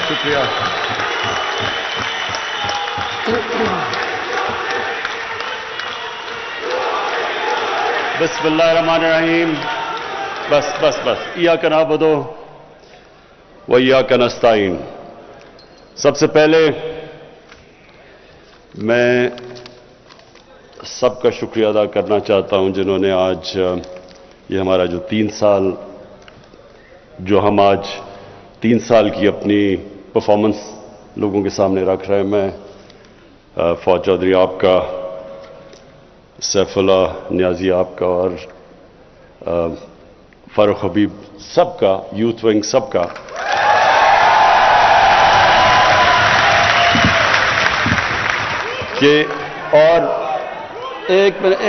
شکریہ. بسم اللہ الرحمن الرحیم. بس ایاک نعبد و ایاک نستعین. سب سے پہلے میں سب کا شکریہ ادا کرنا چاہتا ہوں جنہوں نے آج یہ ہمارا جو 3 سال جو ہم آج 3 سال کی اپنی پرفارمنس لوگوں کے سامنے رکھ رہے ہیں. میں فواد چودھری آپ کا، سیف اللہ نیازی آپ کا اور فاروق حبیب سب کا، یوتھ ونگ سب کا کہ اور ایک منٹ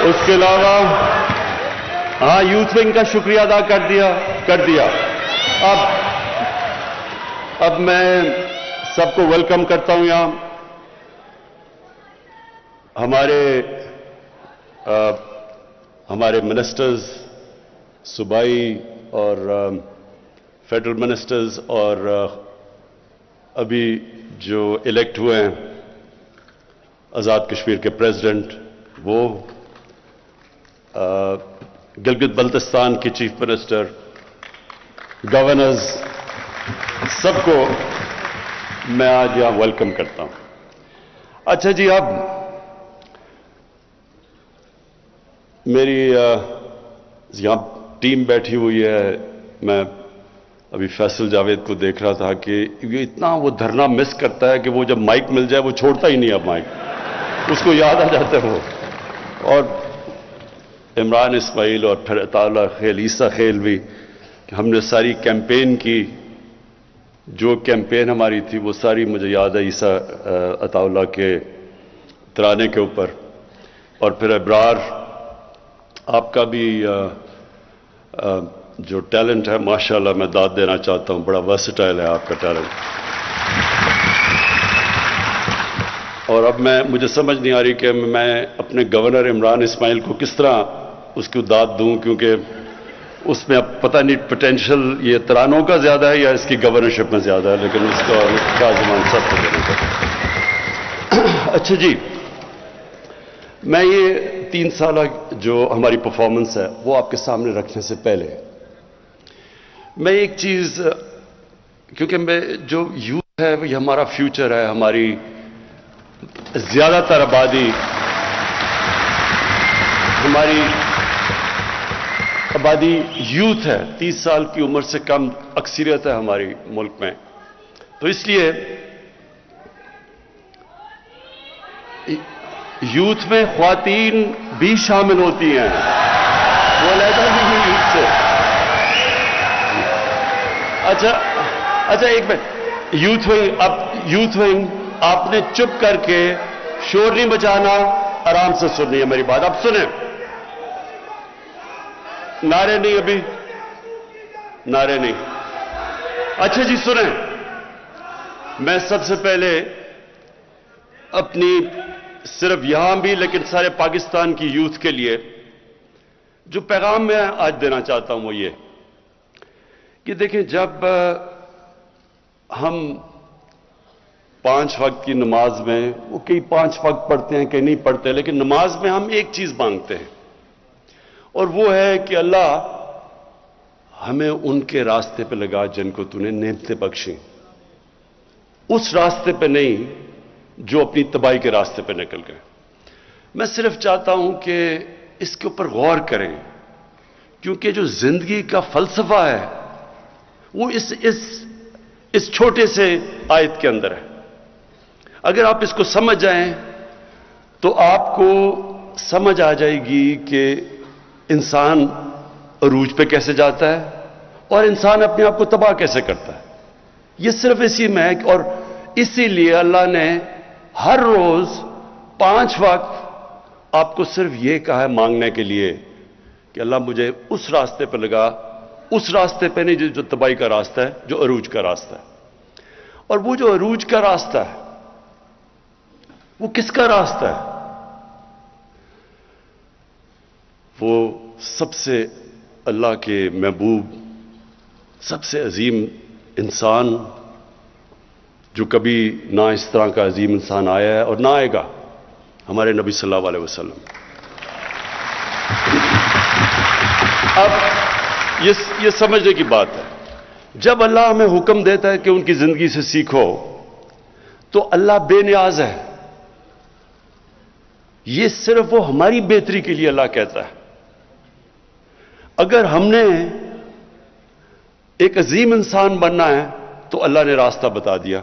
اس کے علاوہ ہاں یوتھ ونگ کا شکریہ ادا کر دیا. اب میں سب کو ویلکم کرتا ہوں یہاں. ہمارے منسٹرز، صوبائی اور فیڈرل منسٹرز اور ابھی جو الیکٹ ہوئے ہیں آزاد کشمیر کے پریزیڈنٹ، وہ گلگت بلتستان کی چیف منسٹر، گورنرز، سب کو میں آج یہاں ویلکم کرتا ہوں. اچھا جی، اب میری یہاں ٹیم بیٹھی ہوئی ہے. میں ابھی فیصل جاوید کو دیکھ رہا تھا کہ یہ اتنا وہ دھرنا مس کرتا ہے کہ وہ جب مائک مل جائے وہ چھوڑتا ہی نہیں. اب مائک اس کو یاد آ جاتا ہے وہ. اور عمران اسماعیل اور پھر عطا اللہ خیل، عیسیٰ خیل بھی، ہم نے ساری کیمپین کی، جو کیمپین ہماری تھی وہ ساری مجھے یاد ہے عیسیٰ عطا اللہ کے ترانے کے اوپر. اور پھر ابرار آپ کا بھی جو ٹیلنٹ ہے ماشاءاللہ میں داد دینا چاہتا ہوں، بڑا ورسٹائل ہے آپ کا ٹیلنٹ. اور اب مجھے سمجھ نہیں آ رہی کہ میں اپنے گورنر عمران اسماعیل کو کس طرح اس کو داد دوں، کیونکہ اس میں اب پتہ نہیں پوٹینشیل یہ ترانوں کا زیادہ ہے یا اس کی گورنرشپ میں زیادہ ہے، لیکن اس کا زمان سب کو دینا چاہتا. اچھا جی، میں یہ 3 سالہ جو ہماری پرفارمنس ہے وہ آپ کے سامنے رکھنے سے پہلے میں ایک چیز، کیونکہ میں جو یوتھ ہے یہ ہمارا فیوچر ہے، ہماری زیادہ تر آبادی یوتھ ہے، 30 سال کی عمر سے کم اکثریت ہے ہماری ملک میں. تو اس لیے یوتھ میں خواتین بھی شامل ہوتی ہیں، وہ علیحدہ نہیں ہے یوتھ سے. اچھا ایک منٹ، یوتھ ونگ آپ نے چپ کر کے شور نہیں بچانا، آرام سے سننی ہے میری بات. اب سنیں، نعرے نہیں، ابھی نعرے نہیں. اچھا جی سنیں، میں سب سے پہلے اپنی صرف یہاں بھی لیکن سارے پاکستان کی یوتھ کے لیے جو پیغام میں آج دینا چاہتا ہوں وہ یہ کہ دیکھیں، جب ہم 5 وقت کی نماز میں، وہ کئی 5 وقت پڑھتے ہیں کئی نہیں پڑھتے، لیکن نماز میں ہم ایک چیز مانگتے ہیں اور وہ ہے کہ اللہ ہمیں ان کے راستے پہ لگا جن کو تو نے نعمتیں بخشیں، اس راستے پہ نہیں جو اپنی تباہی کے راستے پہ نکل گئے. میں صرف چاہتا ہوں کہ اس کے اوپر غور کریں، کیونکہ جو زندگی کا فلسفہ ہے وہ اس چھوٹے سے آیت کے اندر ہے. اگر آپ اس کو سمجھ جائیں تو آپ کو سمجھ آ جائے گی کہ انسان عروج پہ کیسے جاتا ہے اور انسان اپنے آپ کو تباہ کیسے کرتا ہے. یہ صرف اسی میں ہے، اور اسی لیے اللہ نے ہر روز 5 وقت آپ کو صرف یہ کہا ہے مانگنے کے لیے کہ اللہ مجھے اس راستے پہ لگا، اس راستے پہ نہیں جو تباہی کا راستہ ہے، جو عروج کا راستہ ہے. اور وہ جو عروج کا راستہ ہے وہ کس کا راستہ ہے؟ وہ سب سے اللہ کے محبوب سب سے عظیم انسان جو کبھی نہ اس طرح کا عظیم انسان آیا ہے اور نہ آئے گا، ہمارے نبی صلی اللہ علیہ وسلم. اب یہ سمجھنے کی بات ہے، جب اللہ ہمیں حکم دیتا ہے کہ ان کی زندگی سے سیکھو تو اللہ بے نیاز ہے. یہ صرف وہ ہماری بہتری کے لیے اللہ کہتا ہے. اگر ہم نے ایک عظیم انسان بننا ہے تو اللہ نے راستہ بتا دیا،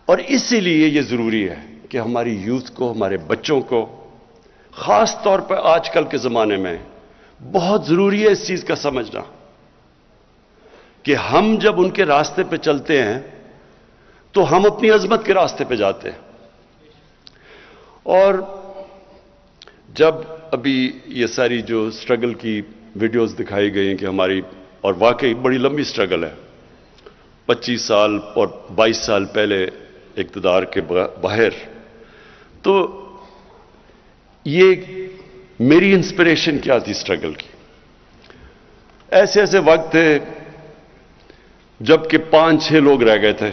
اور اسی لیے یہ ضروری ہے کہ ہماری یوتھ کو، ہمارے بچوں کو، خاص طور پر آج کل کے زمانے میں بہت ضروری ہے اس چیز کا سمجھنا کہ ہم جب ان کے راستے پہ چلتے ہیں تو ہم اپنی عظمت کے راستے پہ جاتے ہیں. اور جب ابھی یہ ساری جو سٹرگل کی ویڈیوز دکھائی گئی ہیں کہ ہماری، اور واقعی بڑی لمبی سٹرگل ہے، 25 سال اور 22 سال پہلے اقتدار کے باہر، تو یہ میری انسپریشن کیا تھی سٹرگل کی؟ ایسے ایسے وقت تھے جب کہ 5-6 لوگ رہ گئے تھے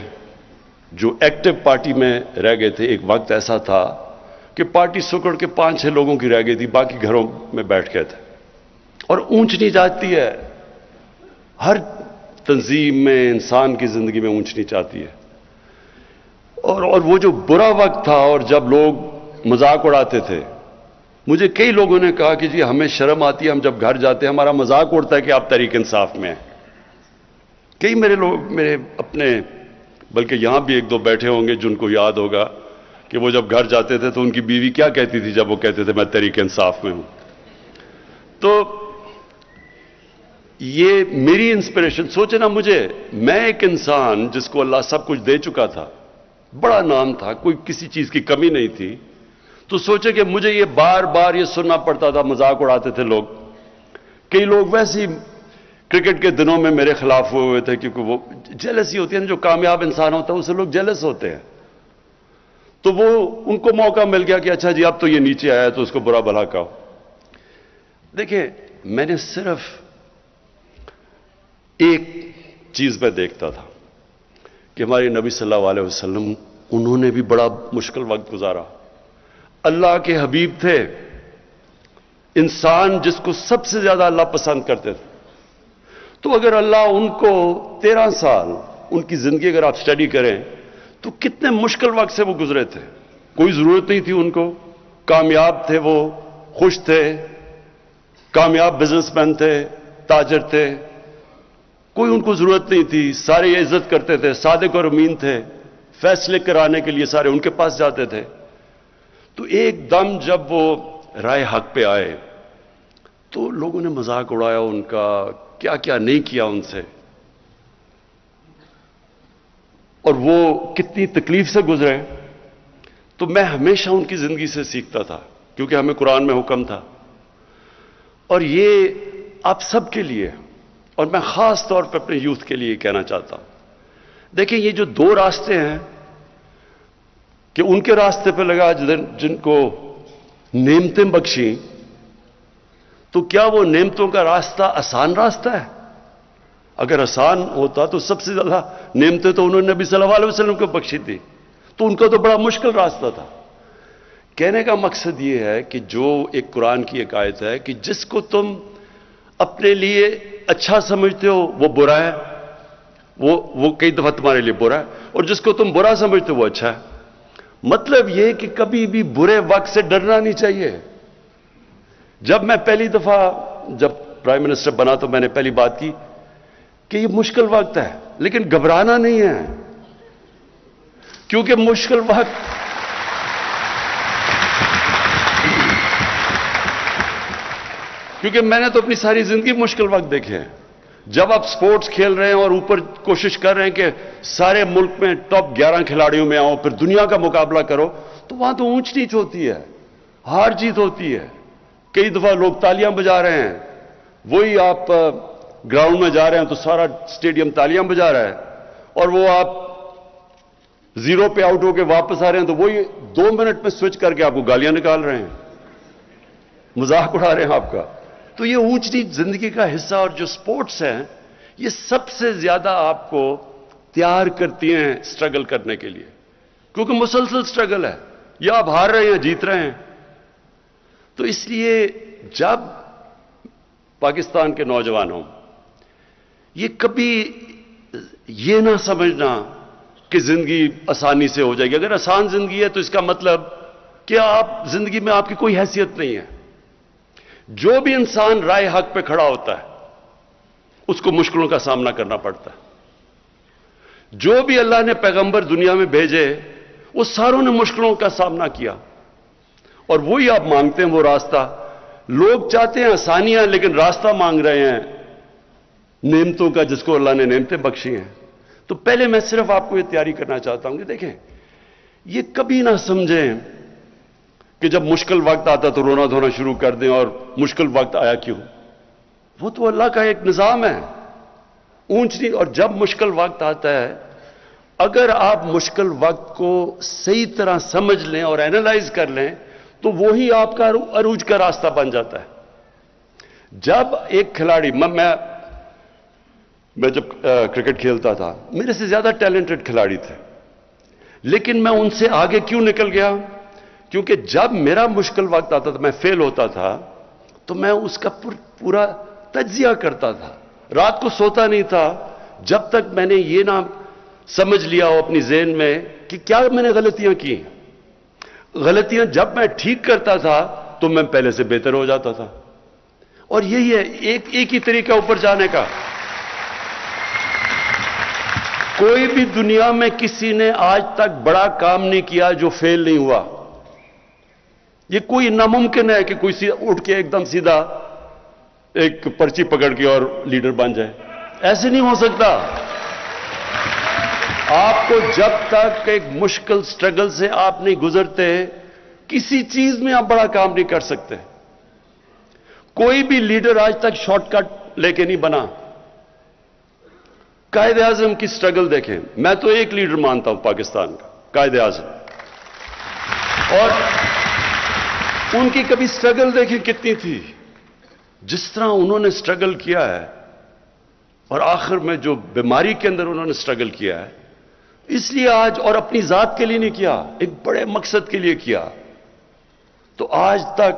جو ایکٹیو پارٹی میں رہ گئے تھے. ایک وقت ایسا تھا کہ پارٹی سکڑ کے 5-6 لوگوں کی رہ گئی تھی، باقی گھروں میں بیٹھ گئے تھے. اور اونچ نیچ آتی ہے، ہر تنظیم میں، انسان کی زندگی میں اونچ نیچ آتی ہے. اور وہ جو برا وقت تھا، اور جب لوگ مذاق اڑاتے تھے، مجھے کئی لوگوں نے کہا کہ جی ہمیں شرم آتی ہے، ہم جب گھر جاتے ہیں ہمارا مذاق اڑتا ہے کہ آپ تحریک انصاف میں ہیں. کئی میرے اپنے، بلکہ یہاں بھی 1-2 بیٹھے ہوں گے جن کو یاد ہوگا کہ وہ جب گھر جاتے تھے تو ان کی بیوی کیا کہتی تھی جب وہ کہتے تھے میں تحریک انصاف میں ہوں. تو یہ میری انسپریشن، سوچے نا، میں ایک انسان جس کو اللہ سب کچھ دے چکا تھا، بڑا نام تھا، کوئی کسی چیز کی کمی نہیں تھی، تو سوچے کہ مجھے یہ بار بار یہ سننا پڑتا تھا، مذاق اڑاتے تھے لوگ. کئی لوگ ویسے ہی کرکٹ کے دنوں میں میرے خلاف ہوئے تھے، کیونکہ وہ جیلسی ہوتی ہے نا، جو کامیاب انسان ہوتا ہے اسے لوگ جیلس ہوتے ہیں. تو وہ ان کو موقع مل گیا کہ اچھا جی اب تو یہ نیچے آیا تو اس کو برا بھلا کہو. دیکھیں، میں نے صرف ایک چیز پہ دیکھتا تھا کہ ہمارے نبی صلی اللہ علیہ وسلم، انہوں نے بھی بڑا مشکل وقت گزارا. اللہ کے حبیب تھے، انسان جس کو سب سے زیادہ اللہ پسند کرتے تھے. تو اگر اللہ ان کو 13 سال ان کی زندگی اگر آپ سٹڈی کریں تو کتنے مشکل وقت سے وہ گزرے تھے. کوئی ضرورت نہیں تھی ان کو، کامیاب تھے، وہ خوش تھے، کامیاب بزنس مین تھے، تاجر تھے، کوئی ان کو ضرورت نہیں تھی، سارے یہ عزت کرتے تھے، صادق اور امین تھے، فیصلے کرانے کے لیے سارے ان کے پاس جاتے تھے. تو ایک دم جب وہ رائے حق پہ آئے تو لوگوں نے مذاق اڑایا ان کا، کیا کیا نہیں کیا ان سے، اور وہ کتنی تکلیف سے گزرے. تو میں ہمیشہ ان کی زندگی سے سیکھتا تھا، کیونکہ ہمیں قرآن میں حکم تھا. اور یہ آپ سب کے لیے، اور میں خاص طور پہ اپنے یوتھ کے لیے کہنا چاہتا ہوں. دیکھیں، یہ جو 2 راستے ہیں کہ ان کے راستے پہ لگا جن کو نعمتیں بخشیں، تو کیا وہ نعمتوں کا راستہ آسان راستہ ہے؟ اگر آسان ہوتا تو سب سے زیادہ نعمتیں تو انہوں نے نبی صلی اللہ علیہ وسلم کو بخشی تھی، تو ان کا تو بڑا مشکل راستہ تھا. کہنے کا مقصد یہ ہے کہ جو ایک قرآن کی ایک آیت ہے کہ جس کو تم اپنے لیے اچھا سمجھتے ہو وہ برا ہے، وہ کئی دفعہ تمہارے لیے برا ہے، اور جس کو تم برا سمجھتے ہو وہ اچھا ہے. مطلب یہ کہ کبھی بھی برے وقت سے ڈرنا نہیں چاہیے. جب میں پہلی دفعہ جب پرائم منسٹر بنا تو میں نے پہلی بات کی کہ یہ مشکل وقت ہے، لیکن گھبرانا نہیں ہے، کیونکہ مشکل وقت کیونکہ میں نے تو اپنی ساری زندگی مشکل وقت دیکھے ہیں. جب آپ سپورٹس کھیل رہے ہیں اور اوپر کوشش کر رہے ہیں کہ سارے ملک میں ٹاپ 11 کھلاڑیوں میں آؤ، پھر دنیا کا مقابلہ کرو، تو وہاں تو اونچ نیچ ہوتی ہے، ہار جیت ہوتی ہے. کئی دفعہ لوگ تالیاں بجا رہے ہیں، وہی آپ گراؤنڈ میں جا رہے ہیں تو سارا اسٹیڈیم تالیاں بجا رہا ہے، اور وہ آپ 0 پہ آؤٹ ہو کے واپس آ رہے ہیں تو وہی 2 منٹ میں سوئچ کر کے آپ کو گالیاں نکال رہے ہیں، مذاق اڑا رہے ہیں آپ کا. تو یہ اونچ نیچ زندگی کا حصہ. اور جو سپورٹس ہیں یہ سب سے زیادہ آپ کو تیار کرتی ہیں سٹرگل کرنے کے لیے، کیونکہ مسلسل سٹرگل ہے، یا آپ ہار رہے ہیں یا جیت رہے ہیں۔ تو اس لیے جب پاکستان کے نوجوانوں یہ کبھی یہ نہ سمجھنا کہ زندگی آسانی سے ہو جائے گی۔ اگر آسان زندگی ہے تو اس کا مطلب کہ آپ زندگی میں آپ کی کوئی حیثیت نہیں ہے۔ جو بھی انسان رائے حق پہ کھڑا ہوتا ہے اس کو مشکلوں کا سامنا کرنا پڑتا ہے۔ جو بھی اللہ نے پیغمبر دنیا میں بھیجے وہ ساروں نے مشکلوں کا سامنا کیا، اور وہی آپ مانگتے ہیں وہ راستہ۔ لوگ چاہتے ہیں آسانیاں، لیکن راستہ مانگ رہے ہیں نعمتوں کا، جس کو اللہ نے نعمتیں بخشی ہیں۔ تو پہلے میں صرف آپ کو یہ تیاری کرنا چاہتا ہوں کہ دیکھیں، یہ کبھی نہ سمجھیں کہ جب مشکل وقت آتا تو رونا دھونا شروع کر دیں، اور مشکل وقت آیا کیوں؟ وہ تو اللہ کا ایک نظام ہے، اونچ نہیں۔ اور جب مشکل وقت آتا ہے، اگر آپ مشکل وقت کو صحیح طرح سمجھ لیں اور اینالائز کر لیں تو وہی آپ کا عروج کا راستہ بن جاتا ہے۔ جب ایک کھلاڑی، میں جب کرکٹ کھیلتا تھا میرے سے زیادہ ٹیلنٹڈ کھلاڑی تھے، لیکن میں ان سے آگے کیوں نکل گیا؟ کیونکہ جب میرا مشکل وقت آتا تھا، میں فیل ہوتا تھا، تو میں اس کا پورا تجزیہ کرتا تھا، رات کو سوتا نہیں تھا جب تک میں نے یہ نہ سمجھ لیا ہو اپنی ذہن میں کہ کیا میں نے غلطیاں کی۔ غلطیاں جب میں ٹھیک کرتا تھا تو میں پہلے سے بہتر ہو جاتا تھا۔ اور یہی ہے ایک ہی طریقہ اوپر جانے کا۔ کوئی بھی دنیا میں کسی نے آج تک بڑا کام نہیں کیا جو فیل نہیں ہوا۔ یہ کوئی ناممکن ہے کہ کوئی اٹھ کے ایک دم سیدھا ایک پرچی پکڑ کے اور لیڈر بن جائے، ایسے نہیں ہو سکتا۔ آپ کو جب تک ایک مشکل سٹرگل سے آپ نہیں گزرتے، کسی چیز میں آپ بڑا کام نہیں کر سکتے۔ کوئی بھی لیڈر آج تک شارٹ کٹ لے کے نہیں بنا۔ قائد اعظم کی سٹرگل دیکھیں، میں تو ایک لیڈر مانتا ہوں پاکستان کا، قائد اعظم، اور ان کی کبھی سٹرگل دیکھیں کتنی تھی، جس طرح انہوں نے سٹرگل کیا ہے، اور آخر میں جو بیماری کے اندر انہوں نے سٹرگل کیا ہے، اس لیے آج، اور اپنی ذات کے لیے نہیں کیا، ایک بڑے مقصد کے لیے کیا۔ تو آج تک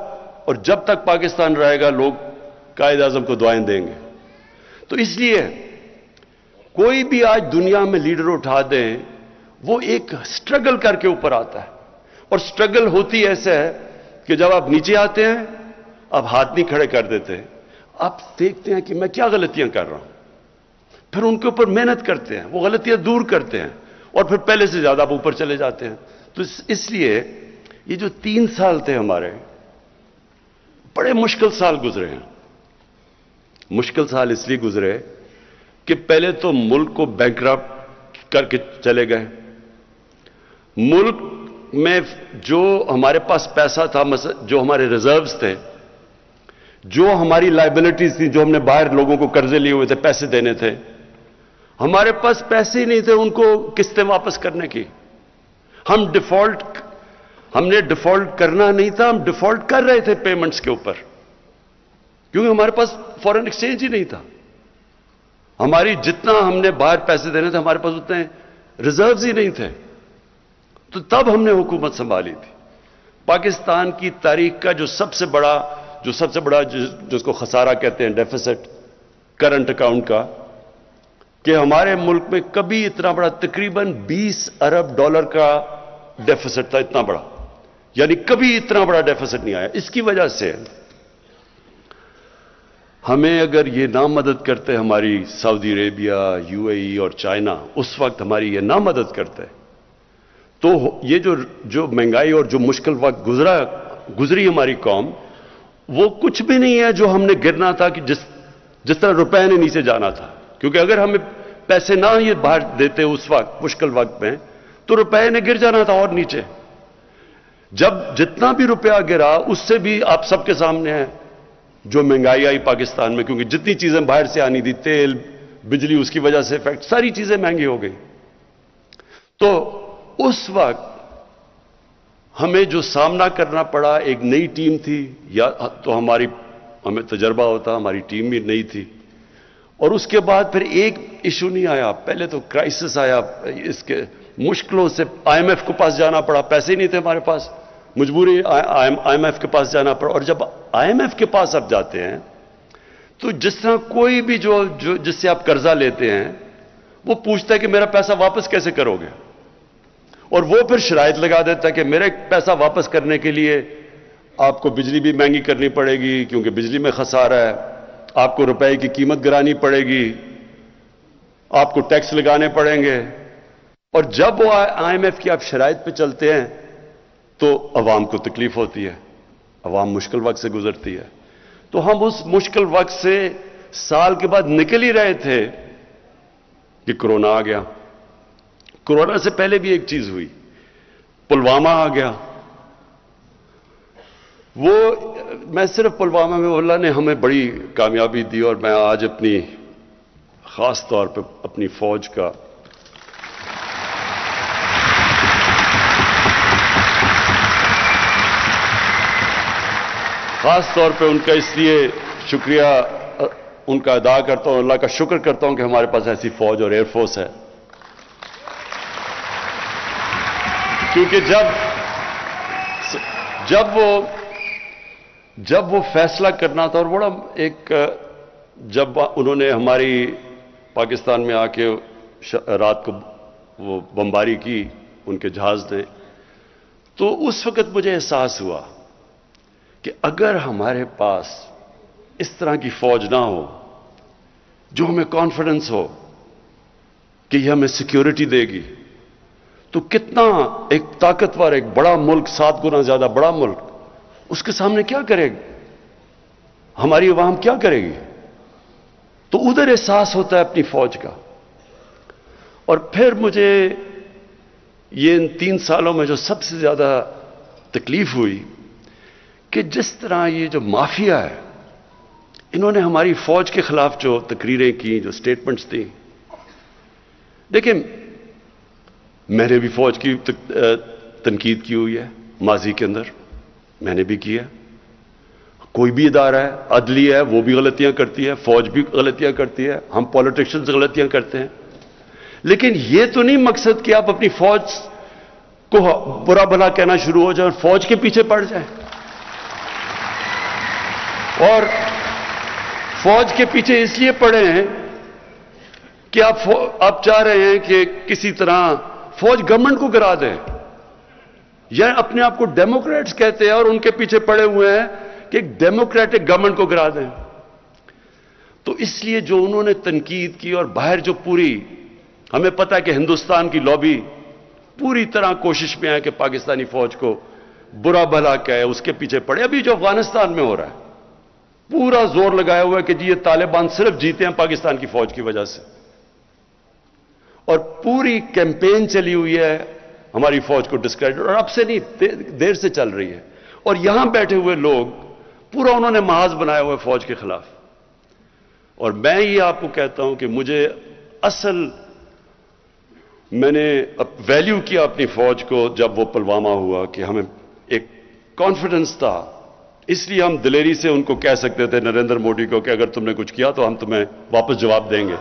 اور جب تک پاکستان رہے گا لوگ قائد اعظم کو دعائیں دیں گے۔ تو اس لیے کوئی بھی آج دنیا میں لیڈر اٹھا دیں، وہ ایک سٹرگل کر کے اوپر آتا ہے، اور سٹرگل ہوتی ایسے ہے کہ جب آپ نیچے آتے ہیں آپ ہاتھ نہیں کھڑے کر دیتے، آپ دیکھتے ہیں کہ میں کیا غلطیاں کر رہا ہوں، پھر ان کے اوپر محنت کرتے ہیں، وہ غلطیاں دور کرتے ہیں، اور پھر پہلے سے زیادہ آپ اوپر چلے جاتے ہیں۔ تو اس لیے یہ جو 3 سال تھے ہمارے، بڑے مشکل سال گزرے ہیں۔ مشکل سال اس لیے گزرے کہ پہلے تو ملک کو بینکرپٹ کر کے چلے گئے۔ ملک میں جو ہمارے پاس پیسہ تھا، جو ہمارے ریزروز تھے، جو ہماری لائبلٹیز تھی، جو ہم نے باہر لوگوں کو قرضے لیے ہوئے تھے، پیسے دینے تھے، ہمارے پاس پیسے ہی نہیں تھے ان کو قسطیں واپس کرنے کی۔ ہم نے ڈیفالٹ کرنا نہیں تھا، ہم ڈیفالٹ کر رہے تھے پیمنٹس کے اوپر، کیونکہ ہمارے پاس فورن ایکسچینج ہی نہیں تھا۔ ہماری جتنا ہم نے باہر پیسے دینے تھے، ہمارے پاس اتنے ریزروز ہی نہیں تھے۔ تو تب ہم نے حکومت سنبھالی تھی۔ پاکستان کی تاریخ کا جو سب سے بڑا جس کو خسارہ کہتے ہیں، ڈیفیسٹ کرنٹ اکاؤنٹ کا، کہ ہمارے ملک میں کبھی اتنا بڑا، تقریباً 20 ارب ڈالر کا ڈیفیسٹ تھا، اتنا بڑا، یعنی کبھی اتنا بڑا ڈیفیسٹ نہیں آیا۔ اس کی وجہ سے ہمیں اگر یہ نہ مدد کرتے ہماری سعودی عربیہ، UAE اور چائنا، اس وقت ہماری یہ نہ مدد کرتے، تو یہ جو مہنگائی اور جو مشکل وقت گزری ہماری قوم، وہ کچھ بھی نہیں ہے جو ہم نے گرنا تھا، کہ جس طرح روپے نے نیچے جانا تھا۔ کیونکہ اگر ہمیں پیسے نہ یہ باہر دیتے اس وقت مشکل وقت میں، تو روپے نے گر جانا تھا اور نیچے۔ جب جتنا بھی روپیہ گرا، اس سے بھی آپ سب کے سامنے ہے جو مہنگائی آئی پاکستان میں، کیونکہ جتنی چیزیں باہر سے آنی تھی، تیل، بجلی، اس کی وجہ سے افیکٹ، ساری چیزیں مہنگی ہو گئی۔ تو اس وقت ہمیں جو سامنا کرنا پڑا، ایک نئی ٹیم تھی، یا تو ہمیں تجربہ ہوتا، ہماری ٹیم بھی نئی تھی، اور اس کے بعد پھر ایک ایشو نہیں آیا. پہلے تو کرائسس آیا, اس کے مشکلوں سے آئی ایم ایف کے پاس جانا پڑا, پیسے ہی نہیں تھے ہمارے پاس, مجبوری آئی ایم ایف کے پاس جانا پڑا. اور جب آئی ایم ایف کے پاس آپ جاتے ہیں تو جس طرح کوئی بھی جو جس سے آپ قرضہ لیتے ہیں وہ پوچھتا ہے کہ میرا پیسہ واپس کیسے کرو گے, اور وہ پھر شرائط لگا دیتا ہے کہ میرے پیسہ واپس کرنے کے لیے آپ کو بجلی بھی مہنگی کرنی پڑے گی کیونکہ بجلی میں خسارہ ہے, آپ کو روپے کی قیمت گرانی پڑے گی, آپ کو ٹیکس لگانے پڑیں گے. اور جب وہ آئی ایم ایف کی آپ شرائط پہ چلتے ہیں تو عوام کو تکلیف ہوتی ہے, عوام مشکل وقت سے گزرتی ہے. تو ہم اس مشکل وقت سے سال کے بعد نکل ہی رہے تھے کہ کرونا آ گیا. کرونا سے پہلے بھی ایک چیز ہوئی, پلوامہ آ گیا. وہ میں صرف پلوامہ میں اللہ نے ہمیں بڑی کامیابی دی, اور میں آج اپنی خاص طور پہ اپنی فوج کا خاص طور پہ ان کا اس لیے شکریہ ان کا ادا کرتا ہوں, اللہ کا شکر کرتا ہوں کہ ہمارے پاس ایسی فوج اور ایئر فورس ہے. کیونکہ جب وہ فیصلہ کرنا تھا, اور بڑا ایک جب انہوں نے ہماری پاکستان میں آ کے رات کو وہ بمباری کی ان کے جہاز نے, تو اس وقت مجھے احساس ہوا کہ اگر ہمارے پاس اس طرح کی فوج نہ ہو جو ہمیں کانفیڈنس ہو کہ یہ ہمیں سیکیورٹی دے گی, تو کتنا ایک طاقتور, ایک بڑا ملک, 7 گنا زیادہ بڑا ملک, اس کے سامنے کیا کرے گی, ہماری عوام کیا کرے گی. تو ادھر احساس ہوتا ہے اپنی فوج کا. اور پھر مجھے یہ ان 3 سالوں میں جو سب سے زیادہ تکلیف ہوئی کہ جس طرح یہ جو مافیا ہے, انہوں نے ہماری فوج کے خلاف جو تقریریں کی, جو سٹیٹمنٹس دی. دیکھیں, میں نے بھی فوج کی تنقید کی ہوئی ہے ماضی کے اندر, میں نے بھی کی ہے. کوئی بھی ادارہ ہے, عدلیہ ہے, وہ بھی غلطیاں کرتی ہے, فوج بھی غلطیاں کرتی ہے, ہم پولیٹیشنز غلطیاں کرتے ہیں. لیکن یہ تو نہیں مقصد کہ آپ اپنی فوج کو برا بھلا کہنا شروع ہو جائے اور فوج کے پیچھے پڑ جائیں. اور فوج کے پیچھے اس لیے پڑے ہیں کہ آپ چاہ رہے ہیں کہ کسی طرح فوج گورنمنٹ کو گرا دے, یا اپنے آپ کو ڈیموکریٹس کہتے ہیں اور ان کے پیچھے پڑے ہوئے ہیں کہ ایک ڈیموکریٹک گورنمنٹ کو گرا دیں. تو اس لیے جو انہوں نے تنقید کی, اور باہر جو پوری ہمیں پتہ ہے کہ ہندوستان کی لابی پوری طرح کوشش میں ہے کہ پاکستانی فوج کو برا بھلا کہے, اس کے پیچھے پڑے. ابھی جو افغانستان میں ہو رہا ہے, پورا زور لگایا ہوا ہے کہ جی یہ طالبان صرف جیتے ہیں پاکستان کی فوج کی وجہ سے, اور پوری کیمپین چلی ہوئی ہے ہماری فوج کو ڈسکریڈٹ, اور اب سے نہیں دیر سے چل رہی ہے. اور یہاں بیٹھے ہوئے لوگ پورا انہوں نے محاذ بنایا ہوا ہے فوج کے خلاف. اور میں یہ آپ کو کہتا ہوں کہ مجھے میں نے ویلیو کیا اپنی فوج کو جب وہ پلوامہ ہوا, کہ ہمیں ایک کانفیڈنس تھا, اس لیے ہم دلیری سے ان کو کہہ سکتے تھے, نریندر مودی کو, کہ اگر تم نے کچھ کیا تو ہم تمہیں واپس جواب دیں گے.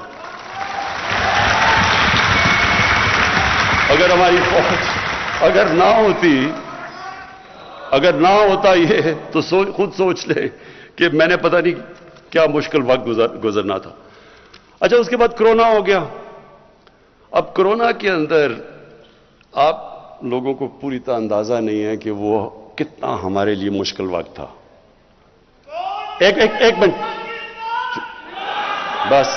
اگر ہماری فوج اگر نہ ہوتا یہ, تو خود سوچ لیں کہ میں نے پتہ نہیں کیا مشکل وقت گزرنا تھا. اچھا, اس کے بعد کرونا ہو گیا. اب کرونا کے اندر آپ لوگوں کو پوری طرح اندازہ نہیں ہے کہ وہ کتنا ہمارے لیے مشکل وقت تھا. ایک منٹ بس,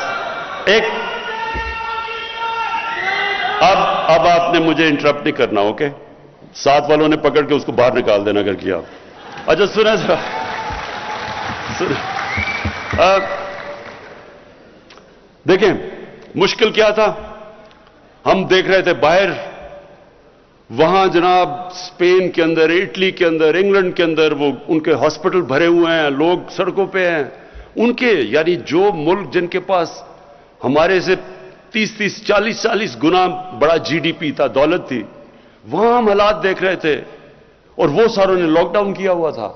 اب آپ نے مجھے انٹرپٹ نہیں کرنا, اوکے؟ ساتھ والوں نے پکڑ کے اس کو باہر نکال دینا اگر کیا. اچھا سنیں ذرا, دیکھیں مشکل کیا تھا. ہم دیکھ رہے تھے باہر, وہاں جناب اسپین کے اندر, اٹلی کے اندر, انگلینڈ کے اندر وہ ان کے ہاسپٹل بھرے ہوئے ہیں, لوگ سڑکوں پہ ہیں. ان کے یعنی جو ملک جن کے پاس ہمارے سے 30-40 گنا بڑا جی ڈی پی تھا, دولت تھی, وہاں ہم حالات دیکھ رہے تھے, اور وہ ساروں نے لاک ڈاؤن کیا ہوا تھا.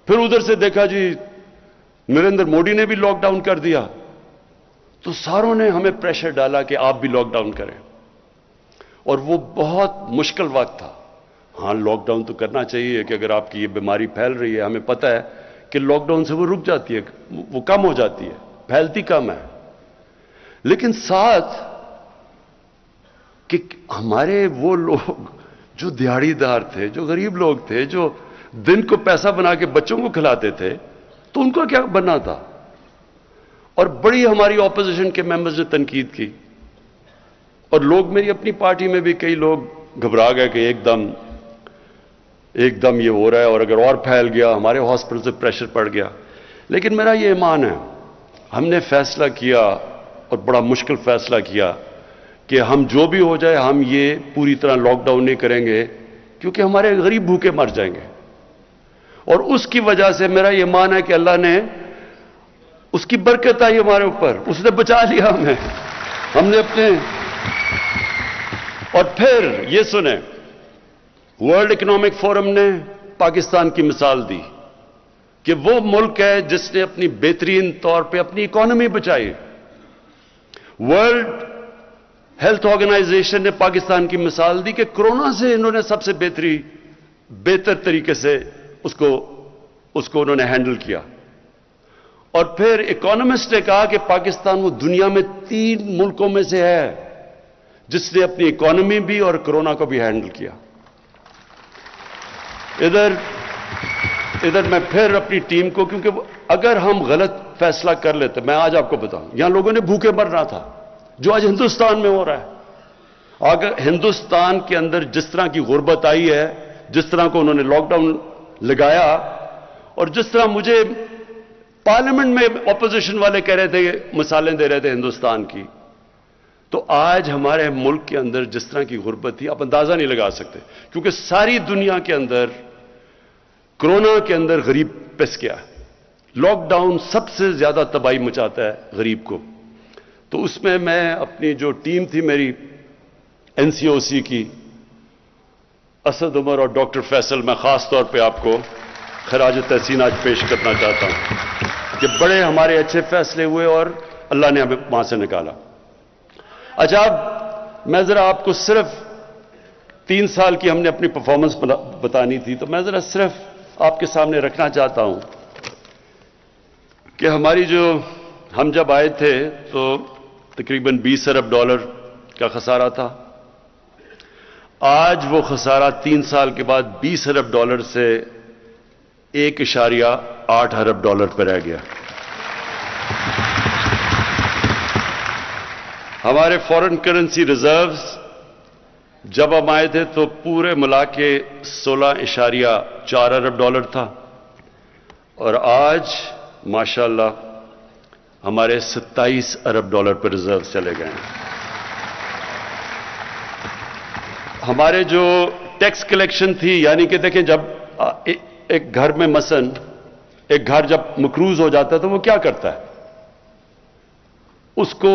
پھر ادھر سے دیکھا جی نریندر مودی نے بھی لاک ڈاؤن کر دیا. تو ساروں نے ہمیں پریشر ڈالا کہ آپ بھی لاک ڈاؤن کریں، اور وہ بہت مشکل وقت تھا۔ ہاں لاک ڈاؤن تو کرنا چاہیے کہ اگر آپ کی یہ بیماری پھیل رہی ہے، ہمیں پتہ ہے کہ لاک ڈاؤن سے وہ رک جاتی ہے، وہ کم ہو جاتی ہے، پھیلتی کم ہے، لیکن ساتھ کہ ہمارے وہ لوگ جو دیہڑی دار تھے، جو غریب لوگ تھے، جو دن کو پیسہ بنا کے بچوں کو کھلاتے تھے، تو ان کو کیا بننا تھا؟ اور بڑی ہماری اپوزیشن کے ممبرز نے تنقید کی، اور لوگ میری اپنی پارٹی میں بھی کئی لوگ گھبرا گئے کہ ایک دم یہ ہو رہا ہے، اور اگر اور پھیل گیا ہمارے ہاسپٹل سے پریشر پڑ گیا۔ لیکن میرا یہ ایمان ہے، ہم نے فیصلہ کیا اور بڑا مشکل فیصلہ کیا کہ ہم جو بھی ہو جائے ہم یہ پوری طرح لاک ڈاؤن نہیں کریں گے، کیونکہ ہمارے غریب بھوکے مر جائیں گے۔ اور اس کی وجہ سے میرا یہ ایمان ہے کہ اللہ نے اس کی برکت آئی ہمارے اوپر، اس نے بچا لیا ہمیں، ہم نے اپنے۔ اور پھر یہ سنیں، ورلڈ اکنامک فورم نے پاکستان کی مثال دی کہ وہ ملک ہے جس نے اپنی بہترین طور پہ اپنی اکانومی بچائی۔ ورلڈ ہیلتھ آرگنائزیشن نے پاکستان کی مثال دی کہ کورونا سے انہوں نے سب سے بہتر طریقے سے اس کو انہوں نے ہینڈل کیا۔ اور پھر اکانومسٹ نے کہا کہ پاکستان وہ دنیا میں 3 ملکوں میں سے ہے جس نے اپنی اکانومی بھی اور کورونا کو بھی ہینڈل کیا۔ ادھر میں پھر اپنی ٹیم کو، کیونکہ اگر ہم غلط فیصلہ کر لیتے، میں آج آپ کو بتاؤں، یہاں لوگوں نے بھوکے مرنا تھا، جو آج ہندوستان میں ہو رہا ہے۔ اگر ہندوستان کے اندر جس طرح کی غربت آئی ہے، جس طرح کو انہوں نے لاک ڈاؤن لگایا، اور جس طرح مجھے پارلیمنٹ میں اپوزیشن والے کہہ رہے تھے، مثالیں دے رہے تھے ہندوستان کی، تو آج ہمارے ملک کے اندر جس طرح کی غربت تھی آپ اندازہ نہیں لگا سکتے، کیونکہ ساری دنیا کے اندر کورونا کے اندر غریب پس گیا۔ لاک ڈاؤن سب سے زیادہ تباہی مچاتا ہے غریب کو۔ تو اس میں اپنی جو ٹیم تھی میری این سی او سی کی، اسد عمر اور ڈاکٹر فیصل، میں خاص طور پہ آپ کو خراج تحسین آج پیش کرنا چاہتا ہوں کہ بڑے ہمارے اچھے فیصلے ہوئے اور اللہ نے ہمیں وہاں سے نکالا۔ اچھا، اب میں ذرا آپ کو صرف 3 سال کی ہم نے اپنی پرفارمنس بتانی تھی، تو میں ذرا صرف آپ کے سامنے رکھنا چاہتا ہوں کہ ہم جب آئے تھے تو تقریباً $20 ارب کا خسارہ تھا۔ آج وہ خسارہ 3 سال کے بعد $20 ارب سے $1.8 ارب پہ رہ گیا۔ ہمارے فورن کرنسی ریزروز جب ہم آئے تھے تو پورے ملا کے $16.4 ارب تھا، اور آج ماشاءاللہ ہمارے $27 ارب پہ ریزرو چلے گئے ہیں۔ ہمارے جو ٹیکس کلیکشن تھی، یعنی کہ دیکھیں جب ایک گھر میں مثلا ایک گھر جب مقروض ہو جاتا ہے تو وہ کیا کرتا ہے؟ اس کو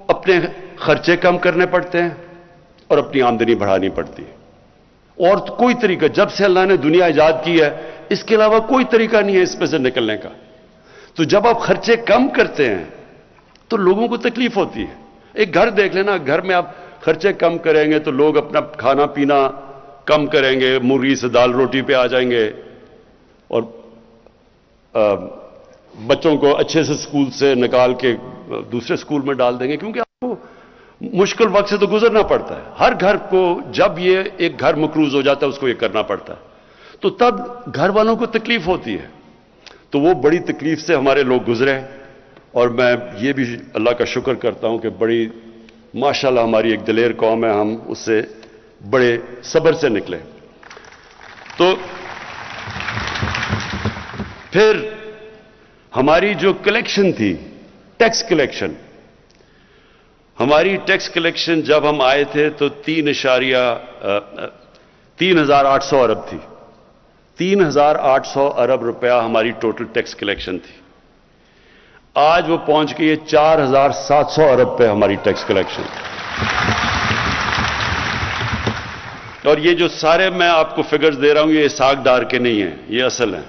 اپنے خرچے کم کرنے پڑتے ہیں اور اپنی آمدنی بڑھانی پڑتی ہے، اور کوئی طریقہ جب سے اللہ نے دنیا ایجاد کی ہے اس کے علاوہ کوئی طریقہ نہیں ہے اس میں سے نکلنے کا۔ تو جب آپ خرچے کم کرتے ہیں تو لوگوں کو تکلیف ہوتی ہے۔ ایک گھر دیکھ لینا، گھر میں آپ خرچے کم کریں گے تو لوگ اپنا کھانا پینا کم کریں گے، مرغی سے دال روٹی پہ آ جائیں گے، اور بچوں کو اچھے سے اسکول سے نکال کے دوسرے اسکول میں ڈال دیں گے، کیونکہ آپ کو مشکل وقت سے تو گزرنا پڑتا ہے۔ ہر گھر کو جب یہ ایک گھر مقروض ہو جاتا ہے اس کو یہ کرنا پڑتا ہے، تو تب گھر والوں کو تکلیف ہوتی ہے۔ تو وہ بڑی تکلیف سے ہمارے لوگ گزرے، اور میں یہ بھی اللہ کا شکر کرتا ہوں کہ بڑی ماشاءاللہ ہماری ایک دلیر قوم ہے، ہم اس سے بڑے صبر سے نکلے۔ تو پھر ہماری جو کلیکشن تھی، ٹیکس کلیکشن، ہماری ٹیکس کلیکشن جب ہم آئے تھے تو 3,800 ارب تھی۔ 3,800 ارب روپیہ ہماری ٹوٹل ٹیکس کلیکشن تھی۔ آج وہ پہنچ گئی ہے 4,700 ارب پہ ہماری ٹیکس کلیکشن۔ اور یہ جو سارے میں آپ کو فگرز دے رہا ہوں یہ اسحاق ڈار کے نہیں ہیں، یہ اصل ہیں۔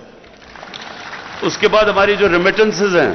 اس کے بعد ہماری جو ریمیٹنسز ہیں،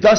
10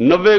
90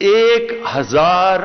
1000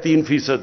3%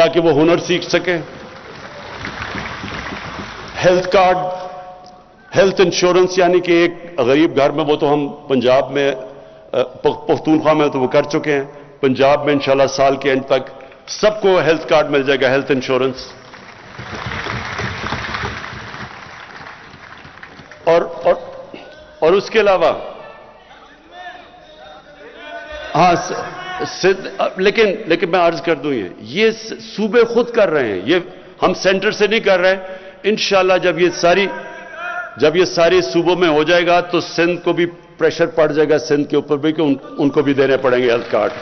تاکہ وہ ہنر سیکھ سکیں. ہیلتھ کارڈ، ہیلتھ انشورنس، یعنی کہ ایک غریب گھر میں، وہ تو ہم پنجاب میں پختونخوا میں تو وہ کر چکے ہیں، پنجاب میں انشاءاللہ سال کے اینڈ تک سب کو ہیلتھ کارڈ مل جائے گا، ہیلتھ انشورنس. اور اس کے علاوہ ہاں لیکن میں عرض کر دوں، یہ صوبے خود کر رہے ہیں، یہ ہم سینٹر سے نہیں کر رہے. انشاءاللہ جب یہ ساری صوبوں میں ہو جائے گا تو سندھ کو بھی پریشر پڑ جائے گا، سندھ کے اوپر بھی، کہ ان کو بھی دینے پڑیں گے ہیلتھ کارڈ.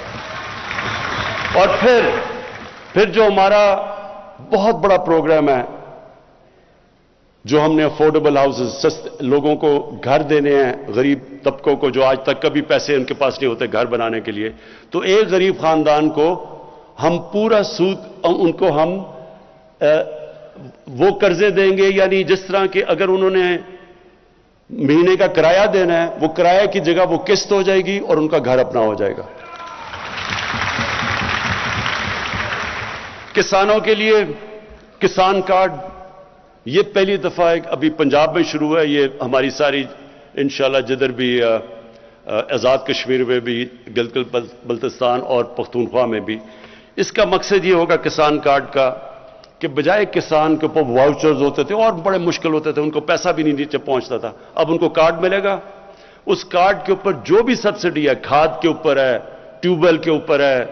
اور پھر جو ہمارا بہت بڑا پروگرام ہے، جو ہم نے افورڈیبل ہاؤسز، لوگوں کو گھر دینے ہیں، غریب طبقوں کو جو آج تک کبھی پیسے ان کے پاس نہیں ہوتے گھر بنانے کے لیے، تو ایک غریب خاندان کو ہم پورا سود ان کو ہم وہ قرضے دیں گے، یعنی جس طرح کہ اگر انہوں نے مہینے کا کرایہ دینا ہے، وہ کرایہ کی جگہ وہ قسط ہو جائے گی اور ان کا گھر اپنا ہو جائے گا. کسانوں کے لیے کسان کارڈ، یہ پہلی دفعہ ابھی پنجاب میں شروع ہے، یہ ہماری ساری انشاءاللہ جدھر بھی آزاد کشمیر میں بھی، گلگت بلتستان اور پختونخوا میں بھی، اس کا مقصد یہ ہوگا کسان کارڈ کا کہ بجائے کسان کے اوپر واؤچرز ہوتے تھے اور بڑے مشکل ہوتے تھے، ان کو پیسہ بھی نہیں نیچے پہنچتا تھا، اب ان کو کارڈ ملے گا. اس کارڈ کے اوپر جو بھی سبسڈی ہے، کھاد کے اوپر ہے، ٹیوب ویل کے اوپر ہے،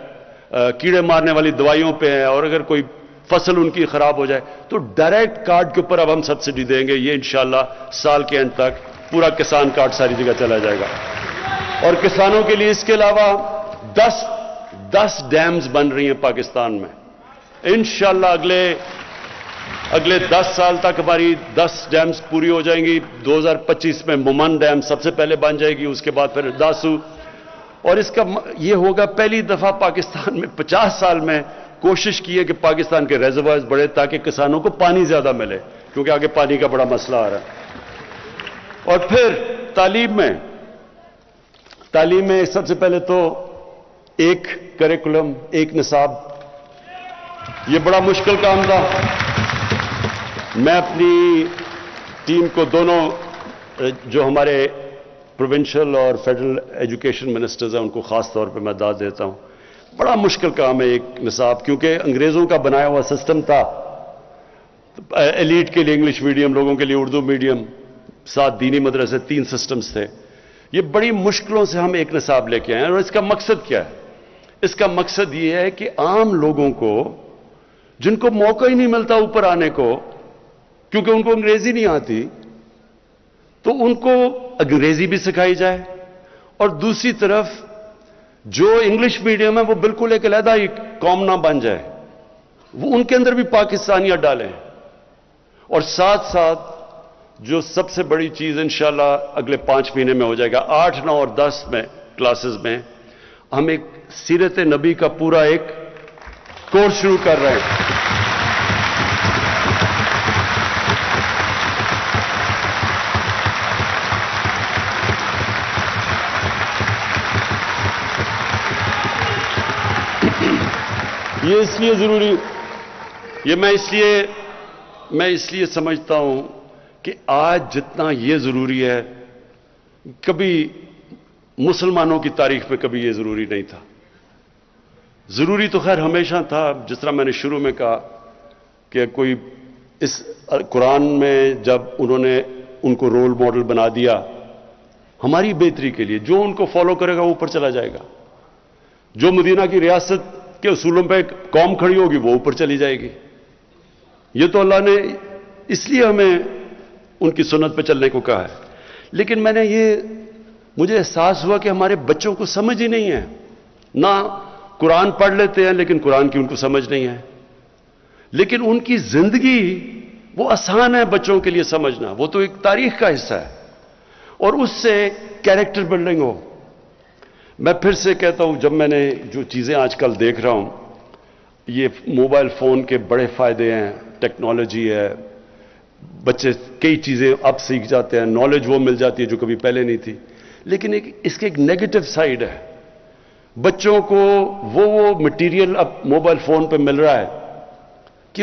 کیڑے مارنے والی دوائیوں پہ ہے، اور اگر کوئی فصل ان کی خراب ہو جائے تو ڈائریکٹ کارڈ کے اوپر اب ہم سبسڈی دیں گے. یہ انشاءاللہ سال کے اینڈ تک پورا کسان کارڈ ساری جگہ چلا جائے گا. اور کسانوں کے لیے اس کے علاوہ 10 ڈیمز بن رہی ہیں پاکستان میں. انشاءاللہ اگلے 10 سال تک ہماری 10 ڈیمز پوری ہو جائیں گی. 2025 میں مومن ڈیم سب سے پہلے بن جائے گی، اس کے بعد پھر داسو. اور اس کا یہ ہوگا پہلی دفعہ پاکستان میں 50 سال میں کوشش کی ہے کہ پاکستان کے ریزروائرز بڑھے تاکہ کسانوں کو پانی زیادہ ملے، کیونکہ آگے پانی کا بڑا مسئلہ آ رہا ہے. اور پھر تعلیم میں سب سے پہلے تو ایک کریکولم، ایک نصاب، یہ بڑا مشکل کام تھا. میں اپنی ٹیم کو دونوں جو ہمارے پروونشل اور فیڈرل ایجوکیشن منسٹرز ہیں ان کو خاص طور پہ میں داد دیتا ہوں. بڑا مشکل کام ہے ایک نصاب، کیونکہ انگریزوں کا بنایا ہوا سسٹم تھا. ایلیٹ کے لیے انگلش میڈیم، لوگوں کے لیے اردو میڈیم، 7 دینی مدرسے، 3 سسٹمز تھے. یہ بڑی مشکلوں سے ہم ایک نصاب لے کے آئے ہیں. اور اس کا مقصد کیا ہے؟ اس کا مقصد یہ ہے کہ عام لوگوں کو جن کو موقع ہی نہیں ملتا اوپر آنے کو، کیونکہ ان کو انگریزی نہیں آتی، تو ان کو انگریزی بھی سکھائی جائے، اور دوسری طرف جو انگلش میڈیم ہے وہ بالکل ایک علیحدہ ہی قوم نہ بن جائے، وہ ان کے اندر بھی پاکستانیت ڈالیں. اور ساتھ ساتھ جو سب سے بڑی چیز انشاءاللہ اگلے 5 مہینے میں ہو جائے گا، 8، 9 اور 10 میں کلاسز میں ہم ایک سیرت نبی کا پورا ایک کورس شروع کر رہے ہیں. یہ اس لیے ضروری، میں اس لیے سمجھتا ہوں کہ آج جتنا یہ ضروری ہے، کبھی مسلمانوں کی تاریخ میں کبھی یہ ضروری نہیں تھا. ضروری تو خیر ہمیشہ تھا، جس طرح میں نے شروع میں کہا کہ کوئی اس قرآن میں جب انہوں نے ان کو رول ماڈل بنا دیا ہماری بہتری کے لیے، جو ان کو فالو کرے گا وہ اوپر چلا جائے گا. جو مدینہ کی ریاست کے اصولوں پہ قوم کھڑی ہوگی وہ اوپر چلی جائے گی. یہ تو اللہ نے اس لیے ہمیں ان کی سنت پہ چلنے کو کہا ہے. لیکن مجھے احساس ہوا کہ ہمارے بچوں کو سمجھ ہی نہیں ہے. نہ قرآن پڑھ لیتے ہیں لیکن قرآن کی ان کو سمجھ نہیں ہے. لیکن ان کی زندگی وہ آسان ہے بچوں کے لیے سمجھنا، وہ تو ایک تاریخ کا حصہ ہے، اور اس سے کیریکٹر بلڈنگ ہو. میں پھر سے کہتا ہوں، جب میں نے جو چیزیں آج کل دیکھ رہا ہوں، یہ موبائل فون کے بڑے فائدے ہیں، ٹیکنالوجی ہے، بچے کئی چیزیں اب سیکھ جاتے ہیں، نالج وہ مل جاتی ہے جو کبھی پہلے نہیں تھی. لیکن اس کے ایک نیگیٹو سائیڈ ہے. بچوں کو وہ مٹیریل اب موبائل فون پہ مل رہا ہے کہ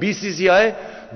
BCCI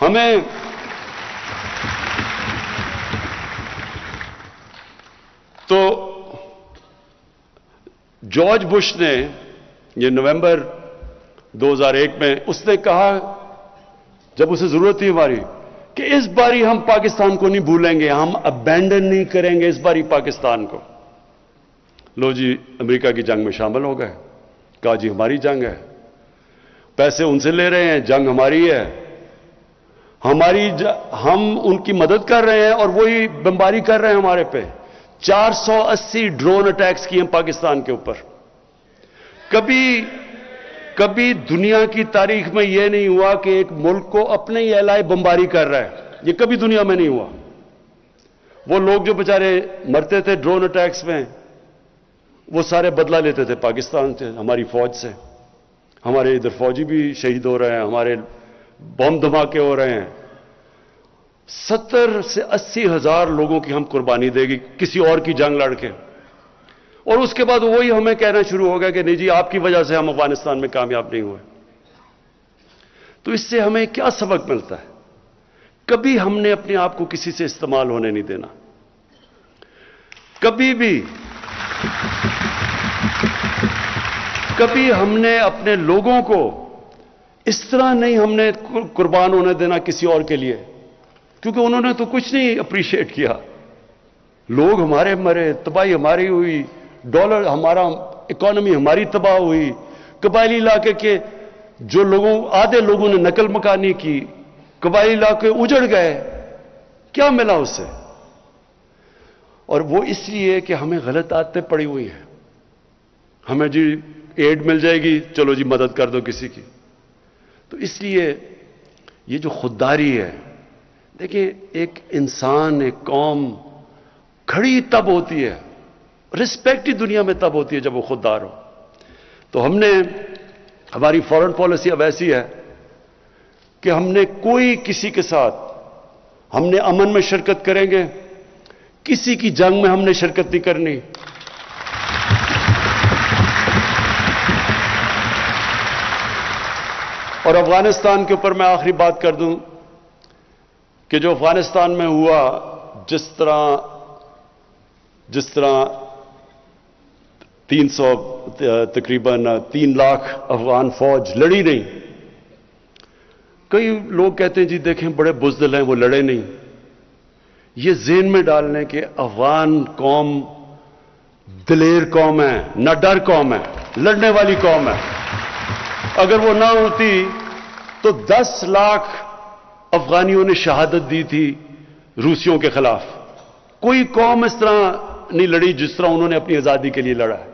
ہمیں تو جارج بش نے یہ نومبر 2001 میں اس نے کہا جب اسے ضرورت تھی ہماری کہ اس باری ہم پاکستان کو نہیں بھولیں گے, ہم ابینڈن نہیں کریں گے اس باری پاکستان کو. لو جی امریکہ کی جنگ میں شامل ہو گئے, کہا جی ہماری جنگ ہے, پیسے ان سے لے رہے ہیں, جنگ ہماری ہے, ہم ان کی مدد کر رہے ہیں اور وہی بمباری کر رہے ہیں ہمارے پہ. 480 ڈرون اٹیکس کیے ہیں پاکستان کے اوپر. کبھی دنیا کی تاریخ میں یہ نہیں ہوا کہ ایک ملک کو اپنے ہی اعلائے بمباری کر رہا ہے, یہ کبھی دنیا میں نہیں ہوا. وہ لوگ جو بیچارے مرتے تھے ڈرون اٹیکس میں, وہ سارے بدلہ لیتے تھے پاکستان سے, ہماری فوج سے. ہمارے ادھر فوجی بھی شہید ہو رہے ہیں, ہمارے بم دھماکے ہو رہے ہیں. 70 سے 80 ہزار لوگوں کی ہم قربانی دے گی کسی اور کی جنگ لڑ کے, اور اس کے بعد وہی ہمیں کہنا شروع ہو گیا کہ نہیں جی آپ کی وجہ سے ہم افغانستان میں کامیاب نہیں ہوئے. تو اس سے ہمیں کیا سبق ملتا ہے؟ کبھی ہم نے اپنے آپ کو کسی سے استعمال ہونے نہیں دینا. کبھی ہم نے اپنے لوگوں کو اس طرح نہیں ہم نے قربان ہونے دینا کسی اور کے لیے, کیونکہ انہوں نے تو کچھ نہیں اپریشیٹ کیا. لوگ ہمارے مرے, تباہی ہماری ہوئی, ڈالر ہمارا, اکانومی ہماری تباہ ہوئی. قبائلی علاقے کے جو آدھے لوگوں نے نقل مکانی کی, قبائلی علاقے اجڑ گئے, کیا ملا اس سے؟ اور وہ اس لیے کہ ہمیں غلط عادتیں پڑی ہوئی ہیں. ہمیں جی ایڈ مل جائے گی, چلو جی مدد کر دو کسی کی. تو اس لیے یہ جو خودداری ہے, دیکھیں ایک انسان, ایک قوم کھڑی تب ہوتی ہے, رسپیکٹ ہی دنیا میں تب ہوتی ہے جب وہ خوددار ہو. تو ہماری فورن پالیسی اب ایسی ہے کہ ہم نے کوئی کسی کے ساتھ, ہم نے امن میں شرکت کریں گے, کسی کی جنگ میں ہم نے شرکت نہیں کرنی. اور افغانستان کے اوپر میں آخری بات کر دوں کہ جو افغانستان میں ہوا, جس طرح 3 لاکھ افغان فوج لڑی نہیں. کئی لوگ کہتے ہیں جی دیکھیں بڑے بزدل ہیں وہ لڑے نہیں. یہ ذہن میں ڈال لیں کہ افغان قوم دلیر قوم ہے, نہ ڈر قوم ہے, لڑنے والی قوم ہے. اگر وہ نہ ہوتی تو 10 لاکھ افغانیوں نے شہادت دی تھی روسیوں کے خلاف. کوئی قوم اس طرح نہیں لڑی جس طرح انہوں نے اپنی آزادی کے لیے لڑا ہے.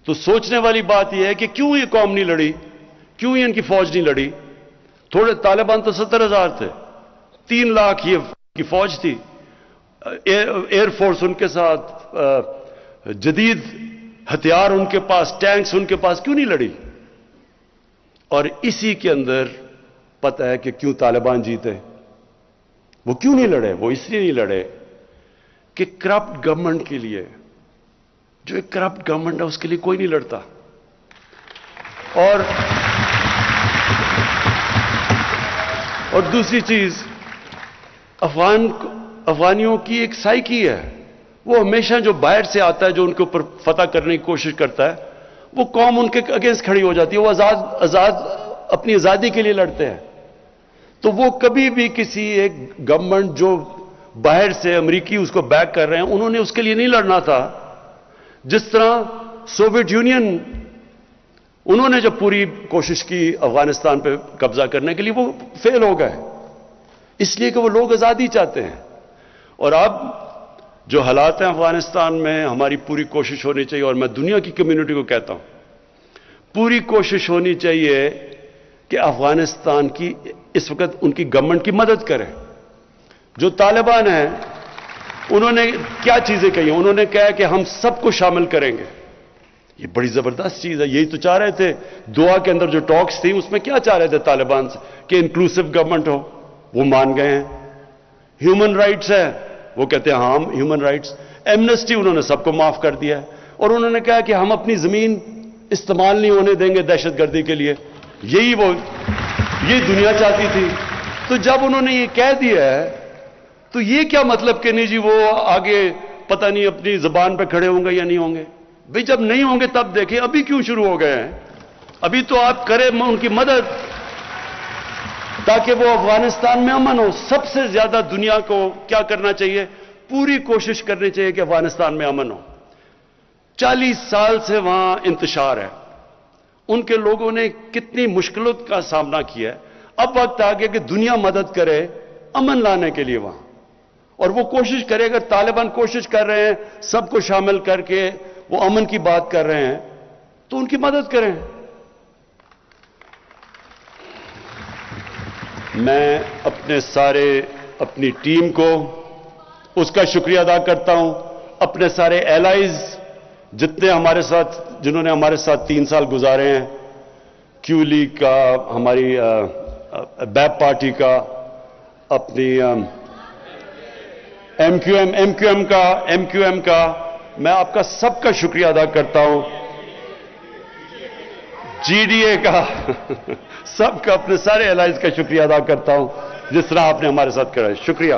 تو سوچنے والی بات یہ ہے کہ کیوں یہ قوم نہیں لڑی, کیوں ان کی فوج نہیں لڑی. تھوڑے طالبان تو 70,000 تھے, 3 لاکھ یہ کی فوج تھی, ایئر فورس ان کے ساتھ, جدید ہتھیار ان کے پاس, ٹینکس ان کے پاس, کیوں نہیں لڑی؟ اور اسی کے اندر پتہ ہے کہ کیوں طالبان جیتے. وہ کیوں نہیں لڑے؟ وہ اس لیے نہیں لڑے کہ کرپٹ گورنمنٹ کے لیے, جو ایک کرپٹ گورنمنٹ ہے اس کے لیے کوئی نہیں لڑتا. اور دوسری چیز, افغانیوں کی ایک سائیکی ہے, وہ ہمیشہ جو باہر سے آتا ہے, جو ان کے اوپر فتح کرنے کی کوشش کرتا ہے, وہ قوم ان کے اگینسٹ کھڑی ہو جاتی ہے. وہ اپنی آزادی کے لیے لڑتے ہیں. تو وہ کبھی بھی کسی ایک گورنمنٹ جو باہر سے امریکی اس کو بیک کر رہے ہیں, انہوں نے اس کے لیے نہیں لڑنا تھا. جس طرح سوویت یونین, انہوں نے جب پوری کوشش کی افغانستان پہ قبضہ کرنے کے لیے, وہ فیل ہو گئے, اس لیے کہ وہ لوگ آزادی چاہتے ہیں. اور اب جو حالات ہیں افغانستان میں, ہماری پوری کوشش ہونی چاہیے, اور میں دنیا کی کمیونٹی کو کہتا ہوں, پوری کوشش ہونی چاہیے کہ افغانستان کی اس وقت ان کی گورنمنٹ کی مدد کریں. جو طالبان ہیں انہوں نے کیا چیزیں کہی؟ انہوں نے کہا کہ ہم سب کو شامل کریں گے. یہ بڑی زبردست چیز ہے. یہی تو چاہ رہے تھے دعا کے اندر جو ٹاکس تھی, اس میں کیا چاہ رہے تھے طالبان سے کہ انکلوسیو گورنمنٹ ہو. وہ مان گئے ہیں. ہیومن رائٹس ہے, وہ کہتے ہیں ہاں ہیومن رائٹس. ایمنسٹی انہوں نے سب کو معاف کر دیا ہے, اور انہوں نے کہا کہ ہم اپنی زمین استعمال نہیں ہونے دیں گے دہشت گردی کے لیے. یہی دنیا چاہتی تھی. تو جب انہوں نے یہ کہہ دیا ہے تو یہ کیا مطلب کہ نہیں جی وہ آگے پتہ نہیں اپنی زبان پہ کھڑے ہوں گے یا نہیں ہوں گے؟ بھئی جب نہیں ہوں گے تب دیکھیں، ابھی کیوں شروع ہو گئے ہیں؟ ابھی تو آپ کریں ان کی مدد تاکہ وہ افغانستان میں امن ہو۔ سب سے زیادہ دنیا کو کیا کرنا چاہیے؟ پوری کوشش کرنی چاہیے کہ افغانستان میں امن ہو۔ 40 سال سے وہاں انتشار ہے، ان کے لوگوں نے کتنی مشکلوں کا سامنا کیا ہے۔ اب وقت آ گیا کہ دنیا مدد کرے امن لانے کے لیے وہاں، اور وہ کوشش کرے۔ اگر طالبان کوشش کر رہے ہیں سب کو شامل کر کے وہ امن کی بات کر رہے ہیں تو ان کی مدد کریں۔ میں اپنی ٹیم کو اس کا شکریہ ادا کرتا ہوں، اپنے سارے ایلائز جنہوں نے ہمارے ساتھ 3 سال گزارے ہیں، کیو لیگ کا، ہماری بیپ پارٹی کا، اپنی ایم کیو ایم کا، میں آپ کا سب کا شکریہ ادا کرتا ہوں، جی ڈی اے کا سب کا، اپنے سارے ایلائز کا شکریہ ادا کرتا ہوں جس طرح آپ نے ہمارے ساتھ کرا ہے۔ شکریہ۔